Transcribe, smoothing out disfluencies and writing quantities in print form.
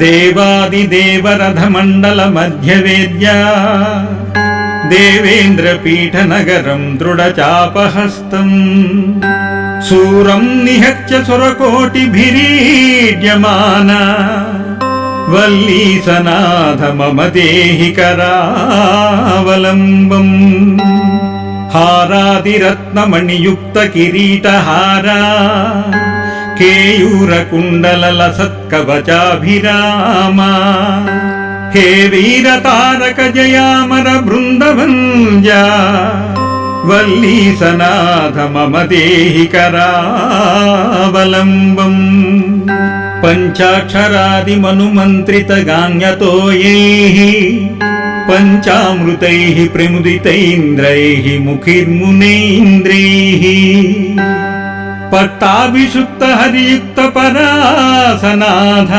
देवादिदेवरथमण्डलमध्यवेद्या देवेन्द्रपीठनगरं दृढचापहस्तम् सूरं निहत्य सुरकोटिभिरीड्यमाना वल्लीसनाथ मम देहि करावलम्बम् हारादिरत्नमणियुक्तकिरीटहारा केयूरकुण्डललसत्कवचाभिरामा हे वीरतारक जयामर बृन्दवन्द्या वल्लीसनाथ मम देहि करावलम्बम् पञ्चाक्षरादिमनुमन्त्रितगान्यतोयैः पञ्चामृतैः प्रमुदितैन्द्रैः मुखिर्मुनीन्द्रैः पट्टाभिषुप्त हरियुक्त परासनाथ